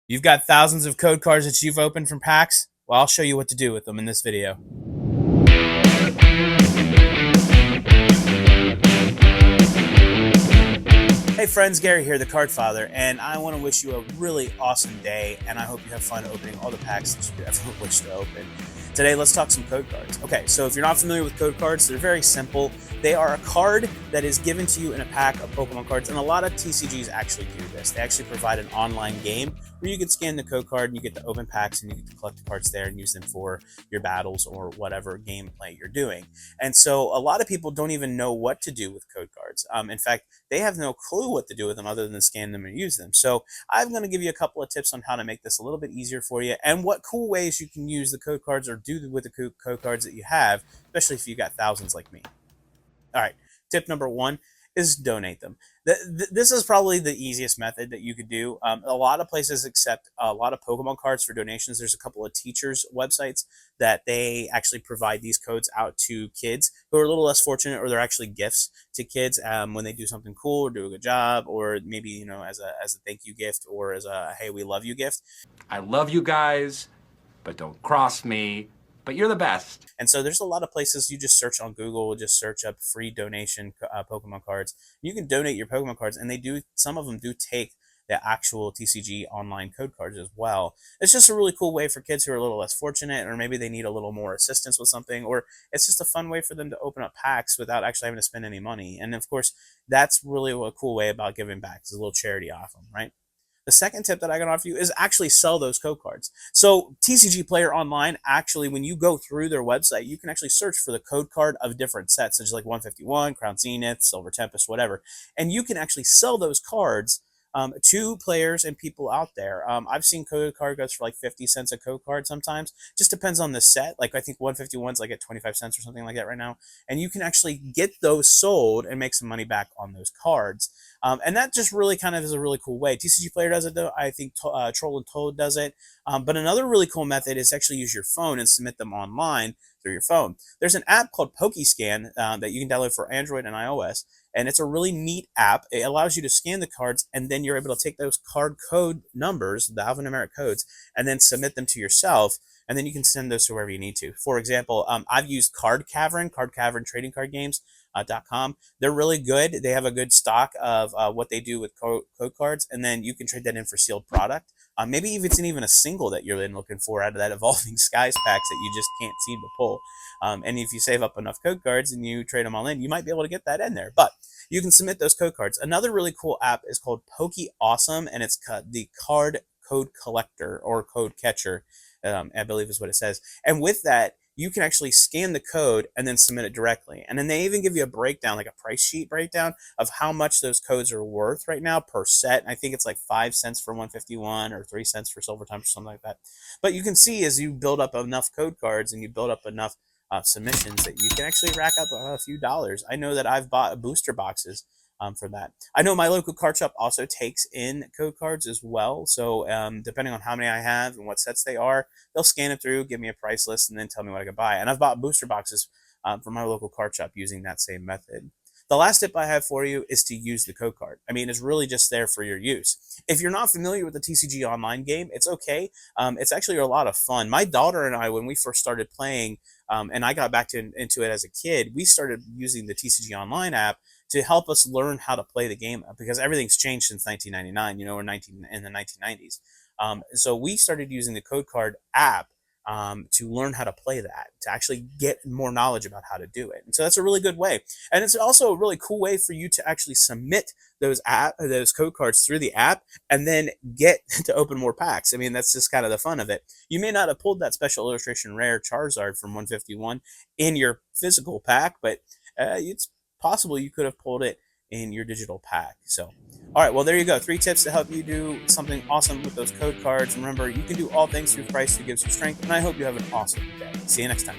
You've got thousands of code cards that you've opened from packs? Well, I'll show you what to do with them in this video. Hey friends, Gary here, the Card Father, and I want to wish you a really awesome day, and I hope you have fun opening all the packs that you ever wish to open. Today, let's talk some code cards. Okay, so if you're not familiar with code cards, they're very simple. They are a card that is given to you in a pack of Pokemon cards, and a lot of TCGs actually do this. They actually provide an online game where you can scan the code card and you get to open packs and you get to collect the cards there and use them for your battles or whatever gameplay you're doing. And so a lot of people don't even know what to do with code cards. In fact, they have no clue what to do with them other than scan them and use them. So I'm going to give you a couple of tips on how to make this a little bit easier for you and what cool ways you can use the code cards or do with the code cards that you have, especially if you've got thousands like me. All right, tip number one is donate them. This is probably the easiest method that you could do. A lot of places accept a lot of Pokemon cards for donations. There's a couple of teachers' websites that they actually provide these codes out to kids who are a little less fortunate, or they're actually gifts to kids when they do something cool or do a good job, or maybe as a thank you gift or as a hey we love you gift. I love you guys, but don't cross me. But you're the best. And so there's a lot of places. You just search on Google, just search up free donation Pokemon cards. You can donate your Pokemon cards, and some of them do take the actual TCG online code cards as well. It's just a really cool way for kids who are a little less fortunate, or maybe they need a little more assistance with something, or it's just a fun way for them to open up packs without actually having to spend any money. And of course, that's really a cool way about giving back. It's a little charity off them, right? The second tip that I can offer you is actually sell those code cards. So TCG Player Online, actually, when you go through their website, you can actually search for the code card of different sets, such as like 151, Crown Zenith, Silver Tempest, whatever. And you can actually sell those cards to players and people out there. I've seen code card goes for like 50 cents a code card sometimes. Just depends on the set. Like I think 151's like at 25 cents or something like that right now. And you can actually get those sold and make some money back on those cards. And that just really kind of is a really cool way. TCG Player does it though. I think Troll and Toad does it. But another really cool method is actually use your phone and submit them online through your phone. There's an app called Pokescan that you can download for Android and iOS. And it's a really neat app. It allows you to scan the cards, and then you're able to take those card code numbers, the alphanumeric codes, and then submit them to yourself. And then you can send those to wherever you need to. For example, I've used Card Cavern Trading Card Games. .com. They're really good. They have a good stock of what they do with code cards, and then you can trade that in for sealed product. Maybe if it's even a single that you're looking for out of that Evolving Skies packs that you just can't seem to pull. And if you save up enough code cards and you trade them all in, you might be able to get that in there. But you can submit those code cards. Another really cool app is called Poke Awesome, and it's the Card Code Collector or Code Catcher, I believe is what it says. And with that, you can actually scan the code and then submit it directly. And then they even give you a breakdown, like a price sheet breakdown of how much those codes are worth right now per set. I think it's like 5 cents for 151 or 3 cents for Silver Time or something like that. But you can see as you build up enough code cards and you build up enough submissions that you can actually rack up a few dollars. I know that I've bought booster boxes for that. I know my local card shop also takes in code cards as well. So depending on how many I have and what sets they are, they'll scan it through, give me a price list, and then tell me what I can buy. And I've bought booster boxes from my local card shop using that same method. The last tip I have for you is to use the code card. I mean, it's really just there for your use. If you're not familiar with the TCG Online game, it's okay. It's actually a lot of fun. My daughter and I, when we first started playing, and I got back into it as a kid, we started using the TCG Online app to help us learn how to play the game, because everything's changed since 1999, or in the 1990s. So we started using the code card app to learn how to play that, to actually get more knowledge about how to do it. And so that's a really good way. And it's also a really cool way for you to actually submit those code cards through the app and then get to open more packs. I mean, that's just kind of the fun of it. You may not have pulled that special illustration rare Charizard from 151 in your physical pack, but it's possible you could have pulled it in your digital pack. So all right, well, there you go. 3 tips to help you do something awesome with those code cards. Remember, you can do all things through Christ who gives you strength, and I hope you have an awesome day. See you next time.